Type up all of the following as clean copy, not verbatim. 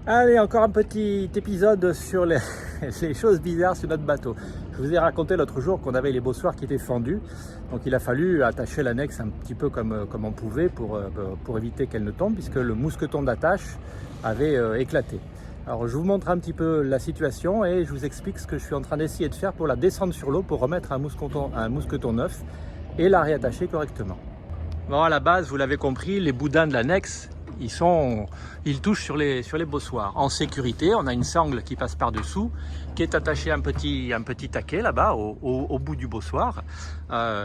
Allez, encore un petit épisode sur les, les choses bizarres sur notre bateau. Je vous ai raconté l'autre jour qu'on avait les bossoirs qui étaient fendus. Donc il a fallu attacher l'annexe un petit peu comme on pouvait pour éviter qu'elle ne tombe, puisque le mousqueton d'attache avait éclaté. Alors je vous montre un petit peu la situation et je vous explique ce que je suis en train d'essayer de faire pour la descendre sur l'eau, pour remettre un mousqueton neuf et la réattacher correctement. Bon, à la base, vous l'avez compris, les boudins de l'annexe, ils touchent sur les bossoirs. En sécurité, on a une sangle qui passe par-dessous, qui est attachée à un petit taquet là-bas, au bout du bossoir,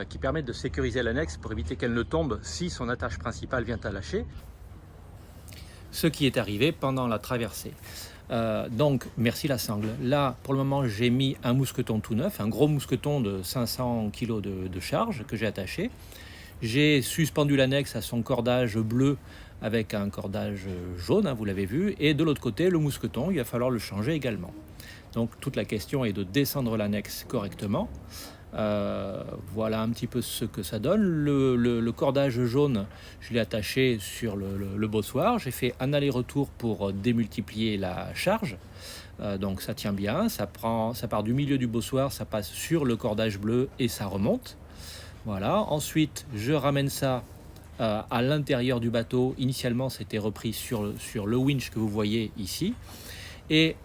qui permet de sécuriser l'annexe pour éviter qu'elle ne tombe si son attache principale vient à lâcher. Ce qui est arrivé pendant la traversée. Donc, merci la sangle. Là, pour le moment, j'ai mis un mousqueton tout neuf, un gros mousqueton de 500 kg de charge que j'ai attaché. J'ai suspendu l'annexe à son cordage bleu avec un cordage jaune, hein, vous l'avez vu, et de l'autre côté, le mousqueton, il va falloir le changer également. Donc toute la question est de descendre l'annexe correctement. Voilà un petit peu ce que ça donne. Le cordage jaune, je l'ai attaché sur le bossoir. J'ai fait un aller-retour pour démultiplier la charge. Donc ça tient bien, ça part du milieu du bossoir, ça passe sur le cordage bleu et ça remonte. Voilà, ensuite je ramène ça à l'intérieur du bateau. Initialement c'était repris sur le winch que vous voyez ici. Et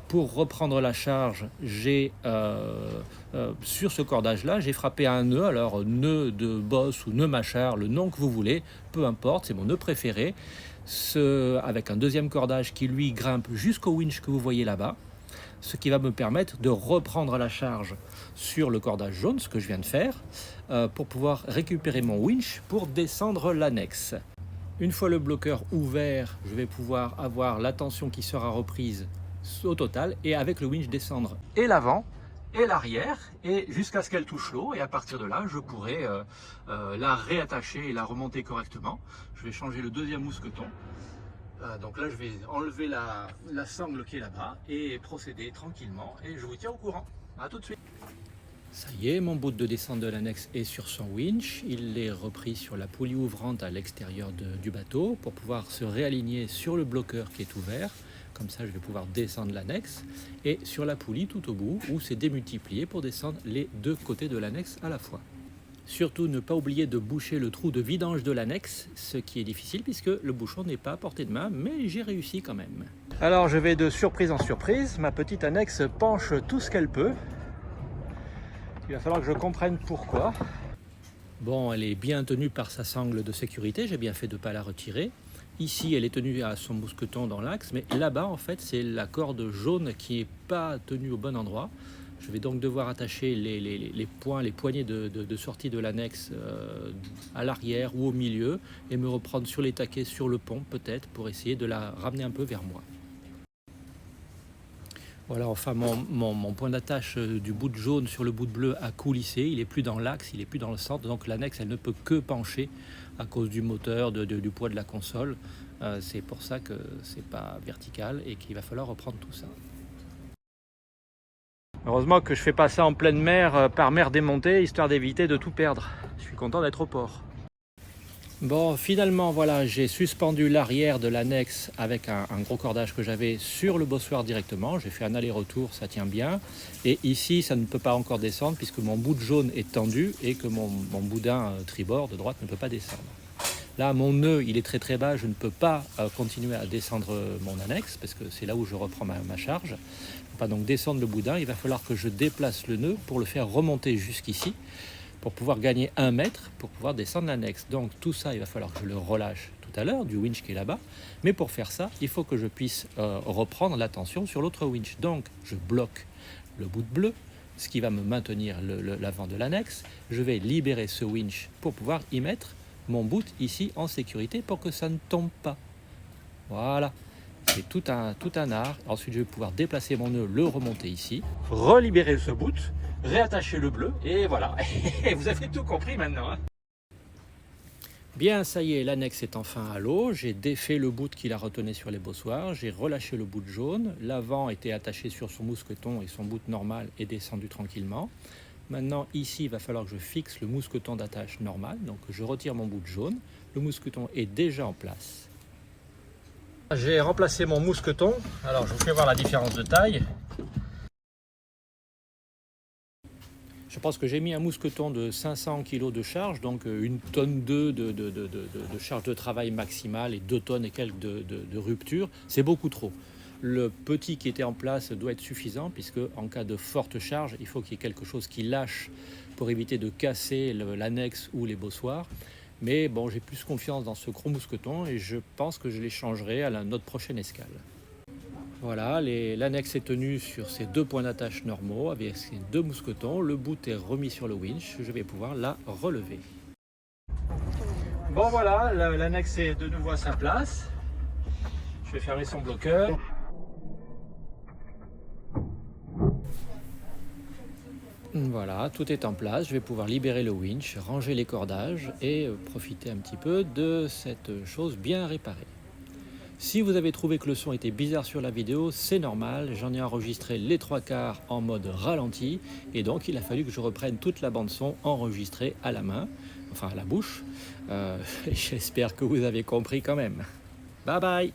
pour reprendre la charge, j'ai sur ce cordage là, j'ai frappé un nœud, alors nœud de bosse ou nœud mâchard, le nom que vous voulez, peu importe, c'est mon nœud préféré, avec un deuxième cordage qui lui grimpe jusqu'au winch que vous voyez là-bas, ce qui va me permettre de reprendre la charge sur le cordage jaune, ce que je viens de faire, pour pouvoir récupérer mon winch pour descendre l'annexe. Une fois le bloqueur ouvert, je vais pouvoir avoir la tension qui sera reprise au total et avec le winch descendre et l'avant et l'arrière et jusqu'à ce qu'elle touche l'eau, et à partir de là je pourrai la réattacher et la remonter correctement. Je vais changer le deuxième mousqueton. Donc là je vais enlever la sangle qui est là-bas et procéder tranquillement, et je vous tiens au courant. A tout de suite. Ça y est, mon bout de descente de l'annexe est sur son winch. Il est repris sur la poulie ouvrante à l'extérieur du bateau pour pouvoir se réaligner sur le bloqueur qui est ouvert. Comme ça, je vais pouvoir descendre l'annexe, et sur la poulie tout au bout où c'est démultiplié pour descendre les deux côtés de l'annexe à la fois. Surtout ne pas oublier de boucher le trou de vidange de l'annexe, ce qui est difficile puisque le bouchon n'est pas à portée de main, mais j'ai réussi quand même. Alors je vais de surprise en surprise, ma petite annexe penche tout ce qu'elle peut. Il va falloir que je comprenne pourquoi. Bon, elle est bien tenue par sa sangle de sécurité, j'ai bien fait de ne pas la retirer. Ici, elle est tenue à son mousqueton dans l'axe, mais là-bas, en fait, c'est la corde jaune qui n'est pas tenue au bon endroit. Je vais donc devoir attacher les poignées de sortie de l'annexe à l'arrière ou au milieu, et me reprendre sur les taquets, sur le pont peut-être, pour essayer de la ramener un peu vers moi. Voilà, enfin mon point d'attache du bout de jaune sur le bout de bleu a coulissé, il n'est plus dans l'axe, il n'est plus dans le centre, donc l'annexe elle ne peut que pencher à cause du moteur, du poids de la console. C'est pour ça que c'est pas vertical et qu'il va falloir reprendre tout ça. Heureusement que je fais pas ça en pleine mer, par mer démontée, histoire d'éviter de tout perdre. Je suis content d'être au port. Bon, finalement, voilà, j'ai suspendu l'arrière de l'annexe avec un gros cordage que j'avais sur le bossoir directement. J'ai fait un aller-retour, ça tient bien. Et ici, ça ne peut pas encore descendre puisque mon bout de jaune est tendu et que mon boudin tribord de droite ne peut pas descendre. Là, mon nœud, il est très très bas, je ne peux pas continuer à descendre mon annexe parce que c'est là où je reprends ma charge. Je ne peux pas donc descendre le boudin, il va falloir que je déplace le nœud pour le faire remonter jusqu'ici, pour pouvoir gagner 1 mètre, pour pouvoir descendre l'annexe. Donc tout ça, il va falloir que je le relâche tout à l'heure, du winch qui est là-bas. Mais pour faire ça, il faut que je puisse reprendre la tension sur l'autre winch. Donc je bloque le bout de bleu, ce qui va me maintenir l'avant de l'annexe. Je vais libérer ce winch pour pouvoir y mettre mon bout ici en sécurité pour que ça ne tombe pas. Voilà. C'est tout un art. Ensuite, je vais pouvoir déplacer mon nœud, le remonter ici, relibérer ce bout, réattacher le bleu, et voilà. Vous avez tout compris maintenant. Hein. Bien, ça y est, l'annexe est enfin à l'eau. J'ai défait le bout qui la retenait sur les bossoirs. J'ai relâché le bout jaune. L'avant était attaché sur son mousqueton et son bout normal est descendu tranquillement. Maintenant, ici, il va falloir que je fixe le mousqueton d'attache normal. Donc, je retire mon bout jaune. Le mousqueton est déjà en place. J'ai remplacé mon mousqueton. Alors je vous fais voir la différence de taille. Je pense que j'ai mis un mousqueton de 500 kg de charge, donc 1 tonne 2 de charge de travail maximale et 2 tonnes et quelques de rupture. C'est beaucoup trop. Le petit qui était en place doit être suffisant, puisque en cas de forte charge, il faut qu'il y ait quelque chose qui lâche pour éviter de casser l'annexe ou les bossoirs. Mais bon, j'ai plus confiance dans ce gros mousqueton et je pense que je les changerai à notre prochaine escale. Voilà, l'annexe est tenue sur ces 2 points d'attache normaux avec ces 2 mousquetons. Le bout est remis sur le winch, je vais pouvoir la relever. Bon voilà, l'annexe est de nouveau à sa place. Je vais fermer son bloqueur. Voilà, tout est en place. Je vais pouvoir libérer le winch, ranger les cordages et profiter un petit peu de cette chose bien réparée. Si vous avez trouvé que le son était bizarre sur la vidéo, c'est normal, j'en ai enregistré les 3/4 en mode ralenti et donc il a fallu que je reprenne toute la bande son enregistrée à la main, enfin à la bouche. J'espère que vous avez compris quand même. Bye bye!